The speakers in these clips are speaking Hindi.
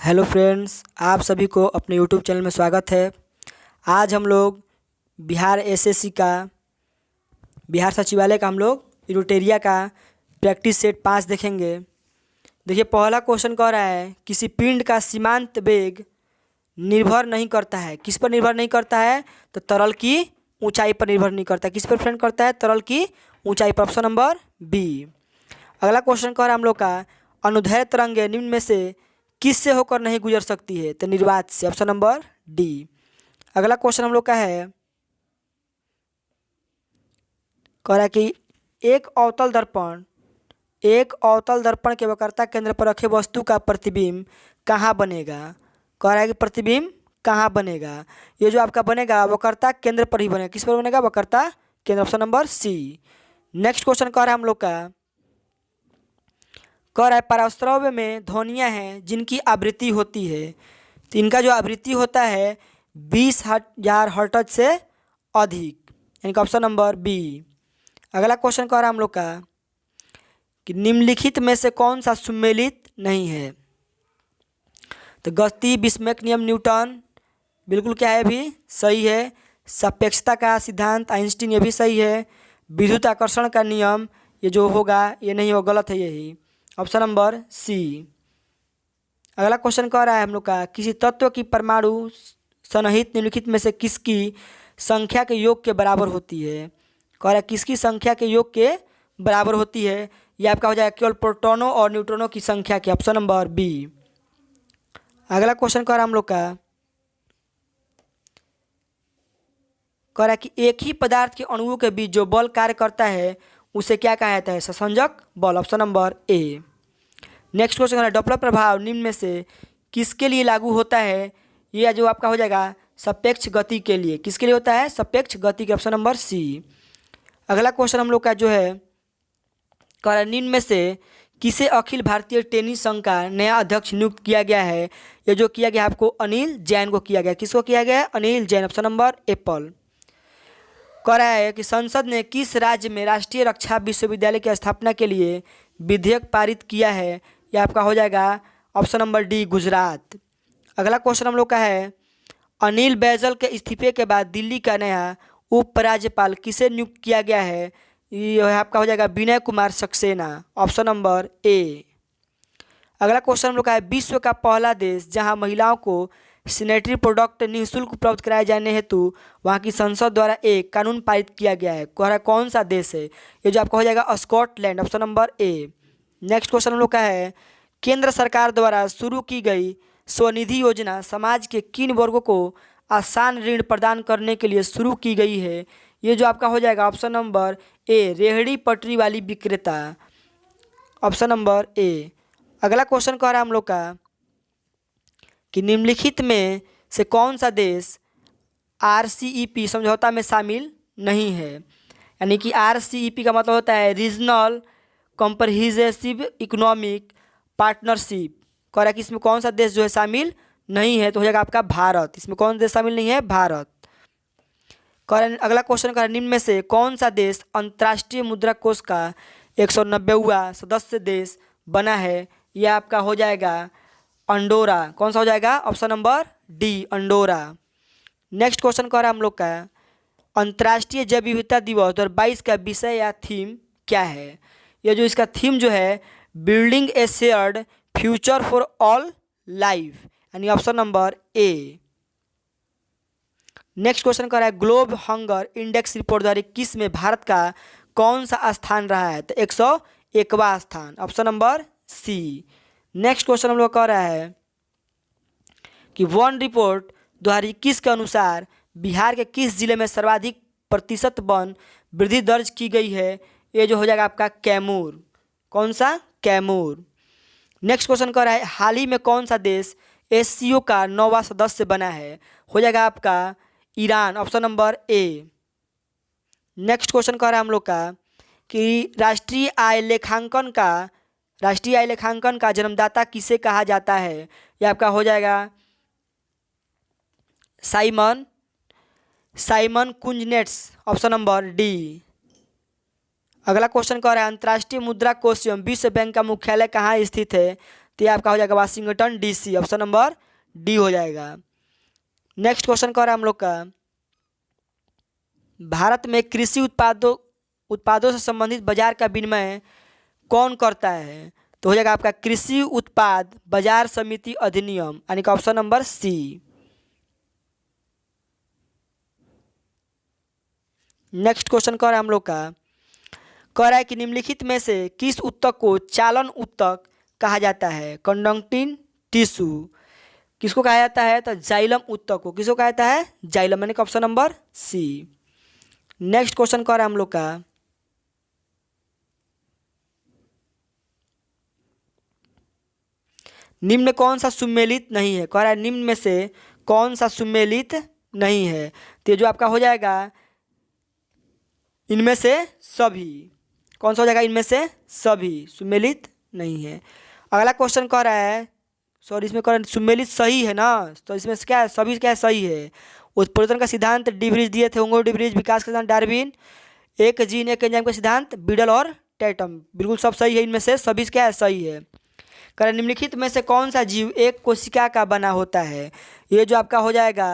हेलो फ्रेंड्स, आप सभी को अपने यूट्यूब चैनल में स्वागत है। आज हम लोग बिहार एसएससी का बिहार सचिवालय का हम लोग इरोटेरिया का प्रैक्टिस सेट 5 देखेंगे। देखिए, पहला क्वेश्चन कह रहा है किसी पिंड का सीमांत वेग निर्भर नहीं करता है। किस पर निर्भर नहीं करता है? तो तरल की ऊंचाई पर निर्भर नहीं करता है। किस पर फ्रेंड करता है? तरल की ऊंचाई पर। Option number B. अगला क्वेश्चन कह रहा है हम लोग का अनुदैर्ध्य तरंगें निम्न में से किस से होकर नहीं गुजर सकती है? तो निर्वात से। Option number D. अगला क्वेश्चन हम लोग का है, कह रहा है कि एक अवतल दर्पण के वक्रता केंद्र पर रखे वस्तु का प्रतिबिंब कहाँ बनेगा? कह रहा है कि प्रतिबिंब कहाँ बनेगा? ये जो आपका बनेगा वक्रता केंद्र पर ही बनेगा। किस पर बनेगा? वक्रता केंद्र। Option number C. Next question कह रहा है हम लोग का, कह रहा है पराश्रव्य में ध्वनियाँ हैं जिनकी आवृत्ति होती है। तो इनका जो आवृत्ति होता है 20,000 हर्ट्ज से अधिक, यानी कि ऑप्शन नंबर बी। अगला क्वेश्चन कह रहा है हम लोग का कि निम्नलिखित में से कौन सा सुमेलित नहीं है? तो गति बिस्मैक नियम न्यूटन बिल्कुल क्या है, भी सही है। सापेक्षता का सिद्धांत आइंस्टीन, ये भी सही है। विद्युत आकर्षण का नियम ये जो होगा ये नहीं होगा, गलत है यही। Option number C. अगला क्वेश्चन कह रहा है हम लोग का किसी तत्व की परमाणु सन्निहित निम्नलिखित में से किसकी संख्या के योग के बराबर होती है? कह रहा है किसकी संख्या के योग के बराबर होती है? ये आपका हो जाएगा केवल प्रोटॉनों और न्यूट्रॉनों की संख्या के। Option number B. अगला क्वेश्चन कह रहा है हम लोग का, कह रहा है कि एक ही पदार्थ के अणुओं के बीच जो बल कार्य करता है उसे क्या कहा जाता है? ससंजक बल। Option number A. Next question है डॉपलर प्रभाव निम्न में से किसके लिए लागू होता है? ये जो आपका हो जाएगा सापेक्ष गति के लिए। किसके लिए होता है? सापेक्ष गति के। Option number C. अगला क्वेश्चन हम लोग का जो है, कह रहा है निम्न में से किसे अखिल भारतीय टेनिस संघ का नया अध्यक्ष नियुक्त किया गया है? ये जो किया गया आपको अनिल जैन को किया गया। किसको किया गया? Anil Jain. Option number Apple. कह रहा है कि संसद ने किस राज्य में राष्ट्रीय रक्षा विश्वविद्यालय की स्थापना के लिए विधेयक पारित किया है? यह आपका हो जाएगा ऑप्शन नंबर डी, गुजरात। अगला क्वेश्चन हम लोग का है अनिल बैजल के इस्तीफे के बाद दिल्ली का नया उपराज्यपाल किसे नियुक्त किया गया है? यह आपका हो जाएगा Vinay Kumar Saxena. Option number A. अगला क्वेश्चन हम लोग का है विश्व का पहला देश जहां महिलाओं को सैनिटरी प्रोडक्ट निःशुल्क उपलब्ध कराए जाने हेतु वहाँ की संसद द्वारा एक कानून पारित किया गया है। कह रहा है कौन सा देश है? ये जो आपका हो जाएगा Scotland. Option number A. Next question हम लोग का है केंद्र सरकार द्वारा शुरू की गई स्वनिधि योजना समाज के किन वर्गों को आसान ऋण प्रदान करने के लिए शुरू की गई है? ये जो आपका हो जाएगा ऑप्शन नंबर ए, रेहड़ी पटरी वाली विक्रेता। Option number A. अगला क्वेश्चन कह रहा है हम लोग का कि निम्नलिखित में से कौन सा देश RCEP समझौता में शामिल नहीं है? यानी कि RCEP का मतलब होता है रीजनल कॉम्प्रिहेंसिव इकोनॉमिक पार्टनरशिप। कह रहा है कि इसमें कौन सा देश जो है शामिल नहीं है? तो हो जाएगा आपका भारत। इसमें कौन देश शामिल नहीं है? भारत। कह रहा है अगला क्वेश्चन कह रहा है निम्न में से कौन सा देश अंतर्राष्ट्रीय मुद्रा कोष का 190वां सदस्य देश बना है? यह आपका हो जाएगा अंडोरा। कौन सा हो जाएगा? Option number D, Andorra. Next question कह रहा है हम लोग का अंतर्राष्ट्रीय जैव विविधता दिवस 2022 का विषय या थीम क्या है? ये जो इसका थीम जो है building a shared future for all life, यानी option number A. Next question कह रहा है ग्लोब हंगर इंडेक्स रिपोर्ट 2021 में भारत का कौन सा स्थान रहा है? तो 101वां स्थान। Option number C. Next question हम लोग कह रहा है कि वन रिपोर्ट 2021 के अनुसार बिहार के किस जिले में सर्वाधिक प्रतिशत वन वृद्धि दर्ज की गई है? ये जो हो जाएगा आपका कैमूर। कौन सा? कैमूर। नेक्स्ट क्वेश्चन कह रहा है हाल ही में कौन सा देश SCO का 9वां सदस्य बना है? हो जाएगा आपका Iran. Option number A. Next question कह रहा है हम लोग का कि राष्ट्रीय आय लेखांकन का जन्मदाता किसे कहा जाता है? यह आपका हो जाएगा Simon Kuznets. Option number D. अगला क्वेश्चन कह रहा है अंतर्राष्ट्रीय मुद्रा कोष एवं विश्व बैंक का मुख्यालय कहाँ स्थित है? तो ये आपका हो जाएगा Washington DC, option number D हो जाएगा। नेक्स्ट क्वेश्चन कर रहा है हम लोग का, भारत में कृषि उत्पादों से संबंधित बाजार का विनिमय कौन करता है? तो हो जाएगा आपका कृषि उत्पाद बाजार समिति अधिनियम, यानी कि option number C. Next question कर रहा है हम लोग का, कह रहा है कि निम्नलिखित में से किस ऊतक को चालन ऊतक कहा जाता है? कंडक्टिंग टिश्यू किसको कहा जाता है? तो जाइलम ऊतक को किसको कहा जाता है? जाइलम, यानी कि option number C. Next question कर रहा है हम लोग का, निम्न कौन सा सुमेलित नहीं है? कह रहा है निम्न में से कौन सा सुमेलित नहीं है? तो ये जो आपका हो जाएगा इनमें से सभी। कौन सा हो जाएगा? इनमें से सभी सुमेलित नहीं है। अगला क्वेश्चन कह रहा है, सॉरी इसमें कह रहा है सुमेलित सही है ना, तो इसमें से क्या है? सभी क्या सही है? उत्परिवर्तन का सिद्धांत डिब्रीज दिए थे, होंगो डिब्रीज, विकास का सिद्धांत डार्विन, एक जीन एक एंजाइम का सिद्धांत बिडल और टैटम, बिल्कुल सब सही है। इनमें से सभी क्या है? सही है। करें निम्नलिखित में से कौन सा जीव एक कोशिका का बना होता है? ये जो आपका हो जाएगा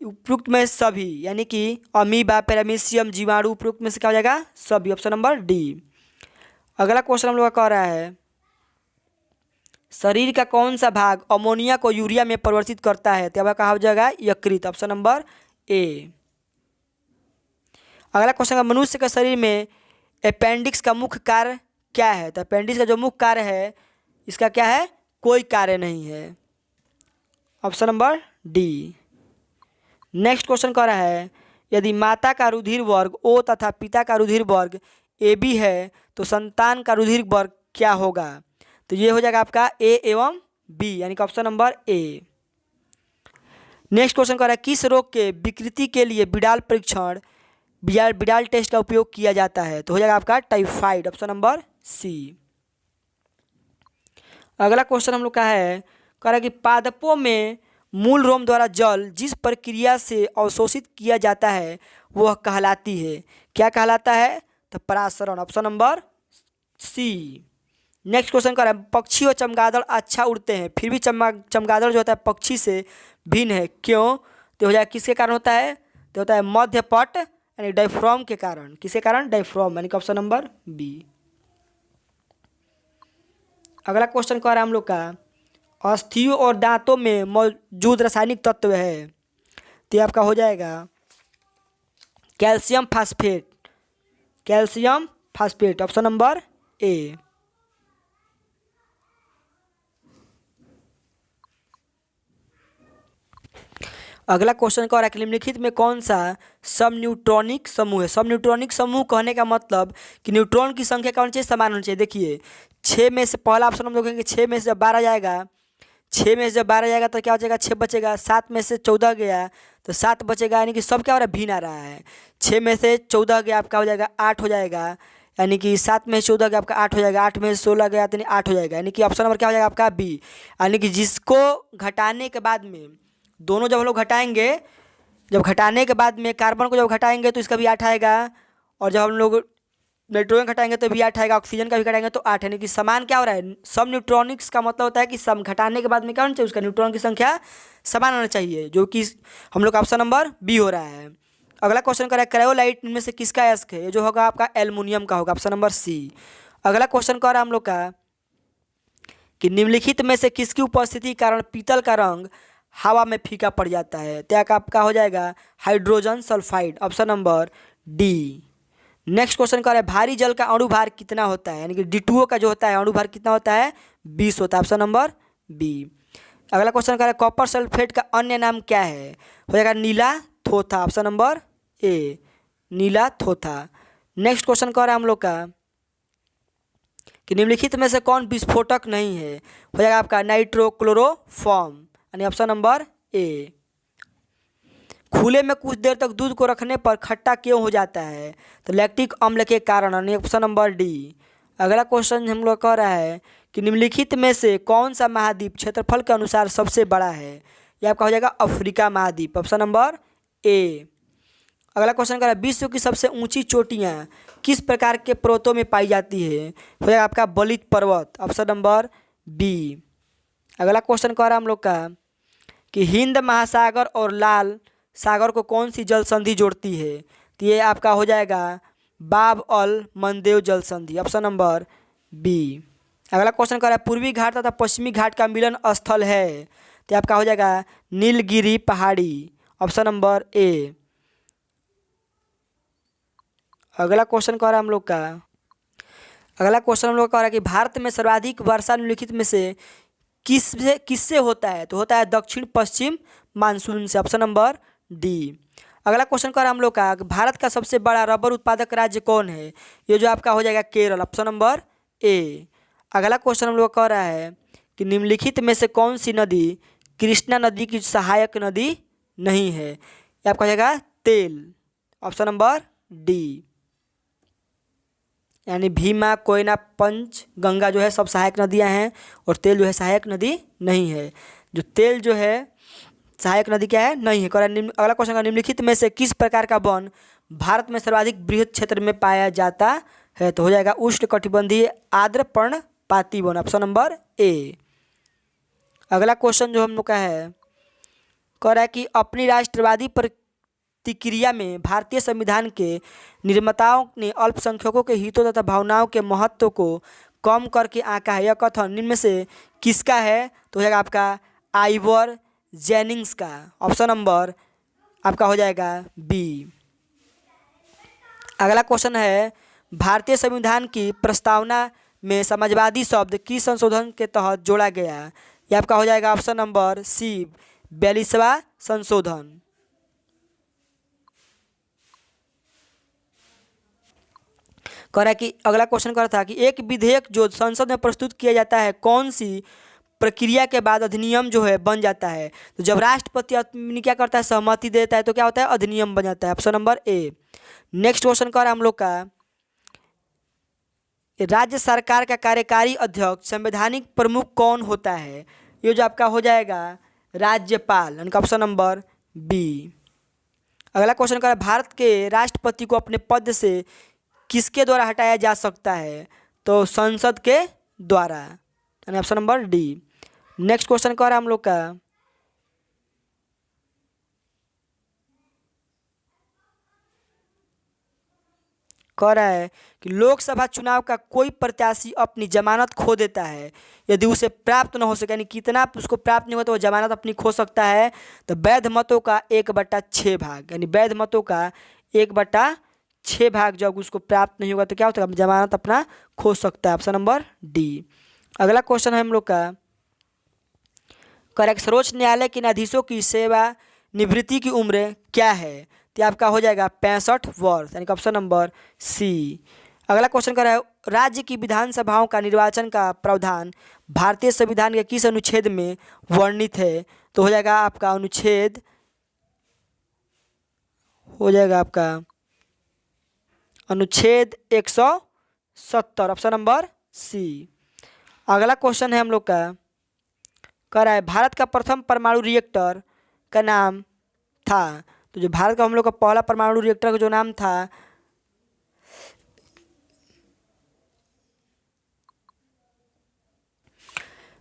उपयुक्त में सभी, यानी कि अमीबा, पैरामीशियम, जीवाणु, उपयुक्त में से क्या हो जाएगा? सभी, ऑप्शन नंबर डी। अगला क्वेश्चन हम लोग का कह रहा है, शरीर का कौन सा भाग अमोनिया को यूरिया में परिवर्तित करता है? तो कहा हो जाएगा यकृत, ऑप्शन नंबर ए। अगला क्वेश्चन है, मनुष्य के शरीर में अपेंडिक्स का मुख्य कार्य क्या है? तो अपेंडिक्स का जो मुख्य कार्य है इसका क्या है? कोई कार्य नहीं है, option number D. Next question कह रहा है, यदि माता का रुधिर वर्ग ओ तथा पिता का रुधिर वर्ग ए बी है तो संतान का रुधिर वर्ग क्या होगा? तो ये हो जाएगा आपका ए एवं बी, यानी कि option number A. Next question कह रहा है, किस रोग के विकृति के लिए बिडाल परीक्षण बिडाल टेस्ट का उपयोग किया जाता है? तो हो जाएगा आपका टाइफाइड, ऑप्शन नंबर सी। अगला क्वेश्चन हम लोग का है, कह रहा है कि पादपों में मूल रोम द्वारा जल जिस प्रक्रिया से अवशोषित किया जाता है वह कहलाती है, क्या कहलाता है? तो परासरण, option number C. Next question कर रहा है, पक्षी और चमगादड़ अच्छा उड़ते हैं फिर भी चमगादड़ जो होता है पक्षी से भिन्न है, क्यों? तो हो जाएगा किसके कारण होता है? तो होता है मध्य पट यानी डायफ्राम के कारण। किसके कारण? डायफ्राम, यानी कि ऑप्शन नंबर बी। अगला क्वेश्चन कह रहा है हम लोग का, अस्थियों और दांतों में मौजूद रासायनिक तत्व है, तो आपका हो जाएगा calcium phosphate, calcium phosphate, option number A. अगला क्वेश्चन कह रहा है कि निम्नलिखित में कौन सा सब न्यूट्रॉनिक समूह है? सब न्यूट्रॉनिक समूह कहने का मतलब कि न्यूट्रॉन की संख्या कौन चाहिए? समान होनी चाहिए। देखिए 6 में से पहला ऑप्शन हम लोग कहेंगे 6 में से जब 12 जाएगा, 6 में से जब 12 जाएगा तो क्या हो जाएगा? 6 बचेगा। 7 में से 14 गया तो 7 बचेगा, यानी कि सब क्या हो रहा है? भिन्न आ रहा है। 6 में से 14 गया आपका हो जाएगा 8 हो जाएगा, यानी कि 7 में से 14 गया आपका 8 हो जाएगा, 8 में से 16 गया तो 8 हो जाएगा, यानी कि ऑप्शन नंबर क्या हो जाएगा आपका? बी। यानी कि जिसको घटाने के बाद में दोनों जब हम लोग घटाएंगे, जब घटाने के बाद में कार्बन को जब घटाएंगे तो इसका भी 8 आएगा, और जब हम लोग नाइट्रोजन घटाएंगे तो भी 8 आएगा, ऑक्सीजन का भी घटाएंगे तो 8, यानी कि समान क्या हो रहा है? सब न्यूट्रॉनिक्स का मतलब होता है कि सब घटाने के बाद में क्या होना चाहिए? उसका न्यूट्रॉन की संख्या समान होना चाहिए, जो कि हम लोग का ऑप्शन नंबर बी हो रहा है। अगला क्वेश्चन कर रहा है, क्रायोलाइट इनमें से किसका अयस्क है? ये जो होगा आपका एल्युमिनियम का होगा, ऑप्शन नंबर सी। अगला क्वेश्चन कर रहा है हम लोग का कि निम्नलिखित में से किसकी उपस्थिति के कारण पीतल का रंग हवा में फीका पड़ जाता है? तो आपका हो जाएगा hydrogen sulphide, option number D. Next question कर रहा है, भारी जल का अणुभार कितना होता है? यानी कि D2O का जो होता है अणुभार कितना होता है? 20 होता है, ऑप्शन नंबर बी। अगला क्वेश्चन कर रहा है, कॉपर सल्फेट का अन्य नाम क्या है? हो जाएगा नीला थोथा, ऑप्शन नंबर ए, नीला थोथा। नेक्स्ट क्वेश्चन कर रहा है हम लोग का कि निम्नलिखित में से कौन विस्फोटक नहीं है? हो जाएगा आपका नाइट्रोक्लोरोफॉर्म, यानी ऑप्शन नंबर ए। खुले में कुछ देर तक दूध को रखने पर खट्टा क्यों हो जाता है? तो लैक्टिक अम्ल के कारण, यानी ऑप्शन नंबर डी। अगला क्वेश्चन हम लोग कह रहा है कि निम्नलिखित में से कौन सा महाद्वीप क्षेत्रफल के अनुसार सबसे बड़ा है? यह आपका हो जाएगा अफ्रीका महाद्वीप, ऑप्शन नंबर ए। अगला क्वेश्चन कर रहा है, विश्व की सबसे ऊंची चोटियाँ किस प्रकार के पर्वतों में पाई जाती है? हो जाएगा आपका बलित पर्वत, ऑप्शन नंबर बी। अगला क्वेश्चन कह रहा है हम लोग का कि हिंद महासागर और लाल सागर को कौन सी जल संधि जोड़ती है? तो ये आपका हो जाएगा बाब अल मंदेव जल संधि, ऑप्शन नंबर बी। अगला क्वेश्चन कर रहा है पूर्वी घाट तथा पश्चिमी घाट का मिलन स्थल है, तो आपका हो जाएगा नीलगिरी पहाड़ी, ऑप्शन नंबर ए। अगला क्वेश्चन कह रहा है हम लोग का कह रहा है कि भारत में सर्वाधिक वर्षा निम्नलिखित में से किससे होता है? तो होता है दक्षिण पश्चिम मानसून से, ऑप्शन नंबर डी। अगला क्वेश्चन कर हम लोग का भारत का सबसे बड़ा रबर उत्पादक राज्य कौन है? ये जो आपका हो जाएगा केरल, ऑप्शन नंबर ए। अगला क्वेश्चन हम लोग कह रहा है कि निम्नलिखित में से कौन सी नदी कृष्णा नदी की सहायक नदी नहीं है? ये आपका हो जाएगा तेल, ऑप्शन नंबर डी। यानी भीमा, कोयना, पंच गंगा जो है सब सहायक नदियां हैं और तेल जो है सहायक नदी नहीं है। जो तेल जो है सहायक नदी क्या है? नहीं है। अगला क्वेश्चन का निम्नलिखित में से किस प्रकार का वन भारत में सर्वाधिक बृहद क्षेत्र में पाया जाता है? तो हो जाएगा उष्णकटिबंधीय आर्द्र पर्णपाती वन, ऑप्शन नंबर ए। अगला क्वेश्चन जो हम लोग का है कह रहा है कि अपनी राष्ट्रवादी प्रतिक्रिया में भारतीय संविधान के निर्माताओं ने अल्पसंख्यकों के हितों तथा भावनाओं के महत्व को कम करके आंका है। यह कथन निम्न में से किसका है? तो हो जाएगा आपका आइवर जेनिंग्स का, ऑप्शन नंबर आपका हो जाएगा बी। अगला क्वेश्चन है भारतीय संविधान की प्रस्तावना में समाजवादी शब्द किस संशोधन के तहत जोड़ा गया? यह आपका हो जाएगा ऑप्शन नंबर सी, 42वां संशोधन। कह रहा है कि अगला क्वेश्चन कर रहा था कि एक विधेयक जो संसद में प्रस्तुत किया जाता है कौन सी प्रक्रिया के बाद अधिनियम जो है बन जाता है? तो जब राष्ट्रपति अपनी क्या करता है सहमति देता है तो क्या होता है? अधिनियम बन जाता है, option number A. Next question कर हम लोग का राज्य सरकार का कार्यकारी अध्यक्ष संवैधानिक प्रमुख कौन होता है? ये जो आपका हो जाएगा राज्यपाल, यानी ऑप्शन नंबर बी। अगला क्वेश्चन कर भारत के राष्ट्रपति को अपने पद से किसके द्वारा हटाया जा सकता है? तो संसद के द्वारा, यानी option number D. Next question कर हम लोग का कह रहा है कि लोकसभा चुनाव का कोई प्रत्याशी अपनी जमानत खो देता है यदि उसे प्राप्त न हो सके, यानी कितना उसको प्राप्त नहीं हुआ तो वो जमानत अपनी खो सकता है? तो वैध मतों का 1/6 भाग, यानी वैध मतों का 1/6 भाग जब उसको प्राप्त नहीं होगा तो क्या होता है? जमानत अपना खो सकता है, ऑप्शन नंबर डी। अगला क्वेश्चन है हम लोग का करेक्ट सर्वोच्च न्यायालय के न्यायाधीशों की सेवा निवृत्ति की उम्र क्या है? तो आपका हो जाएगा 65 वर्ष, यानी ऑप्शन नंबर सी। अगला क्वेश्चन कर रहा है राज्य की विधानसभाओं का निर्वाचन का प्रावधान भारतीय संविधान के किस अनुच्छेद में वर्णित है? तो हो जाएगा आपका अनुच्छेद हो जाएगा आपका अनुच्छेद 170, ऑप्शन नंबर सी। अगला क्वेश्चन है हम लोग का कह रहा है भारत का प्रथम परमाणु रिएक्टर का नाम था? तो जो भारत का हम लोग का पहला परमाणु रिएक्टर का जो नाम था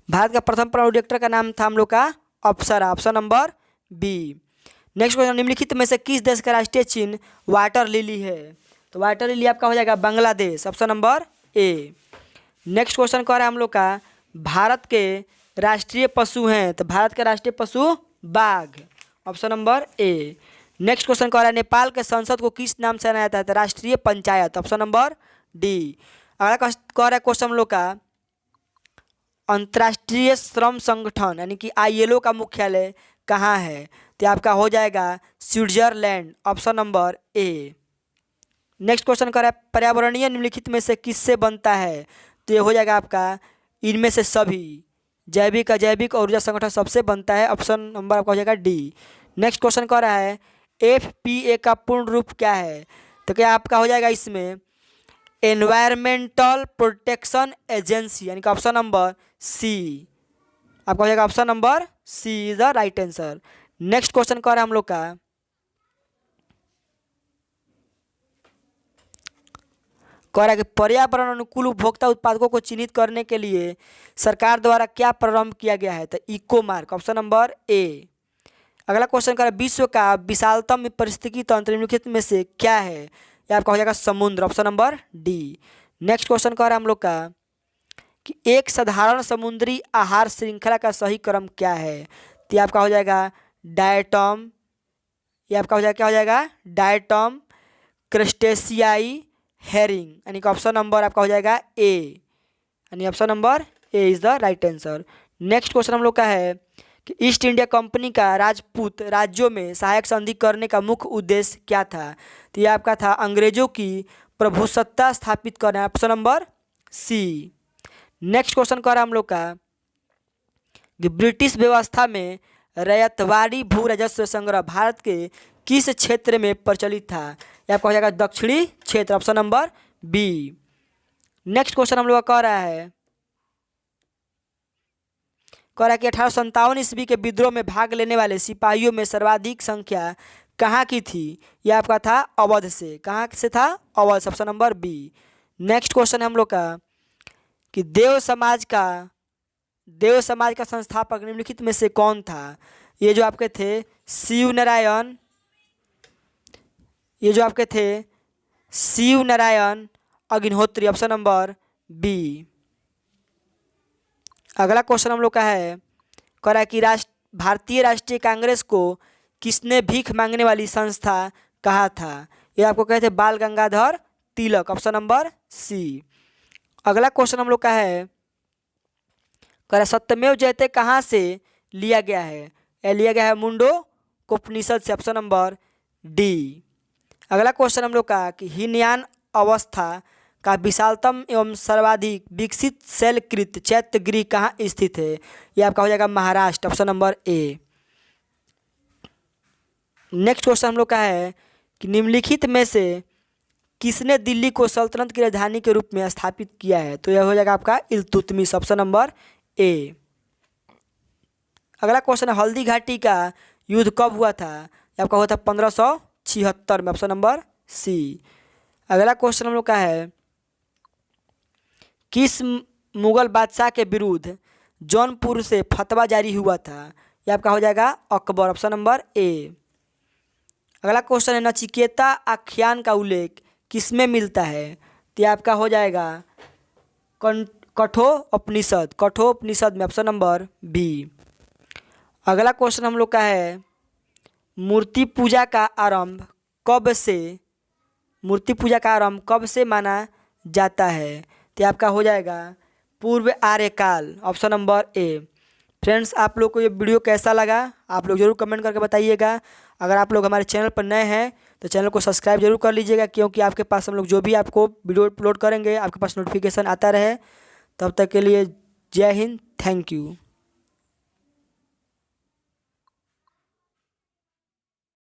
भारत का प्रथम परमाणु रिएक्टर का नाम था हम लोग का Apsara, option number B. Next question निम्नलिखित में से किस देश का राष्ट्रीय चिन्ह वाटर लिली है? तो वाटर लिली आपका हो जाएगा Bangladesh, option number A. Next question कह रहा है हम लोग का भारत के राष्ट्रीय पशु हैं? तो भारत का राष्ट्रीय पशु बाघ, option number A. Next question कह रहा है नेपाल के संसद को किस नाम से जाना जाता है? तो राष्ट्रीय पंचायत, ऑप्शन नंबर डी। अगला कह रहा है क्वेश्चन हम लोग का अंतर्राष्ट्रीय श्रम संगठन यानी कि ILO का मुख्यालय कहाँ है? तो आपका हो जाएगा Switzerland, option number A. Next question कह रहा है पर्यावरणीय निम्नलिखित में से किससे बनता है? तो ये हो जाएगा आपका इनमें से सभी जैविक और ऊर्जा संगठन सबसे बनता है, ऑप्शन नंबर आपका हो जाएगा डी। नेक्स्ट क्वेश्चन कह रहा है FPA का पूर्ण रूप क्या है? तो क्या आपका हो जाएगा इसमें एनवायरमेंटल प्रोटेक्शन एजेंसी, यानी कि ऑप्शन नंबर सी आपका हो जाएगा option number C is the right answer. Next question कह रहा है हम लोग कह रहा है कि पर्यावरण अनुकूल उपभोक्ता उत्पादकों को चिन्हित करने के लिए सरकार द्वारा क्या प्रारंभ किया गया है? तो eco mark, option number A. अगला क्वेश्चन कर विश्व का विशालतम पारिस्थितिकी तंत्र निम्नलिखित में से क्या है? ये आपका हो जाएगा समुद्र, option number D. Next question कर हम लोग का कि एक साधारण समुद्री आहार श्रृंखला का सही क्रम क्या है? तो ये आपका हो जाएगा डायटम, ये आपका हो जाएगा क्या हो जाएगा डायटम, क्रस्टेशियाई, हेरिंग, यानी कि ऑप्शन नंबर आपका हो जाएगा ए, यानी option number A is the right answer. Next question हम लोग का है कि ईस्ट इंडिया कंपनी का राजपूत राज्यों में सहायक संधि करने का मुख्य उद्देश्य क्या था? तो ये आपका था अंग्रेजों की प्रभुसत्ता स्थापित करना, option number C. Next question कर हम लोग का कि ब्रिटिश व्यवस्था में रैयतवाड़ी भू राजस्व संग्रह भारत के किस क्षेत्र में प्रचलित था? ये आपका हो जाएगा दक्षिणी क्षेत्र, option number B. Next question हम लोग का कह रहा है कि 1857 ईस्वी के विद्रोह में भाग लेने वाले सिपाहियों में सर्वाधिक संख्या कहाँ की थी? यह आपका था अवध से, कहाँ से था? Awadh, option number B. Next question हम लोग का कि देव समाज का संस्थापक निम्नलिखित में से कौन था? ये जो आपके थे Shiv Narayan Agnihotri, option number B. अगला क्वेश्चन हम लोग का है कह रहा है कि भारतीय राष्ट्रीय कांग्रेस को किसने भीख मांगने वाली संस्था कहा था? ये आपको कहते हैं बाल Gangadhar Tilak, option number C. अगला क्वेश्चन हम लोग का है कह रहा है सत्यमेव जयते कहाँ से लिया गया है? यह लिया गया है मुंडो उपनिषद से, ऑप्शन नंबर डी। अगला क्वेश्चन हम लोग का कि हीनयान अवस्था का विशालतम एवं सर्वाधिक विकसित शैलकृत चैत्यगृह कहाँ स्थित है? यह आपका हो जाएगा Maharashtra, option number A. Next question हम लोग का है कि निम्नलिखित में से किसने दिल्ली को सल्तनत की राजधानी के रूप में स्थापित किया है? तो यह हो जाएगा आपका इल्तुतमिश, ऑप्शन नंबर ए। अगला क्वेश्चन है हल्दी घाटी का युद्ध कब हुआ था? यह आपका हुआ था 1576 में, ऑप्शन नंबर सी। अगला क्वेश्चन हम लोग का है किस मुगल बादशाह के विरुद्ध जौनपुर से फतवा जारी हुआ था? यह आपका हो जाएगा अकबर, ऑप्शन नंबर ए। अगला क्वेश्चन है नचिकेता आख्यान का उल्लेख किसमें मिलता है? तो यह आपका हो जाएगा कठोपनिषद में, ऑप्शन नंबर बी। अगला क्वेश्चन हम लोग का है मूर्ति पूजा का आरंभ कब से माना जाता है? तो आपका हो जाएगा पूर्व आर्यकाल, ऑप्शन नंबर ए। फ्रेंड्स, आप लोग को ये वीडियो कैसा लगा आप लोग जरूर कमेंट करके बताइएगा। अगर आप लोग हमारे चैनल पर नए हैं तो चैनल को सब्सक्राइब जरूर कर लीजिएगा, क्योंकि आपके पास हम लोग जो भी आपको वीडियो अपलोड करेंगे आपके पास नोटिफिकेशन आता रहे। तब तक के लिए जय हिंद, थैंक यू।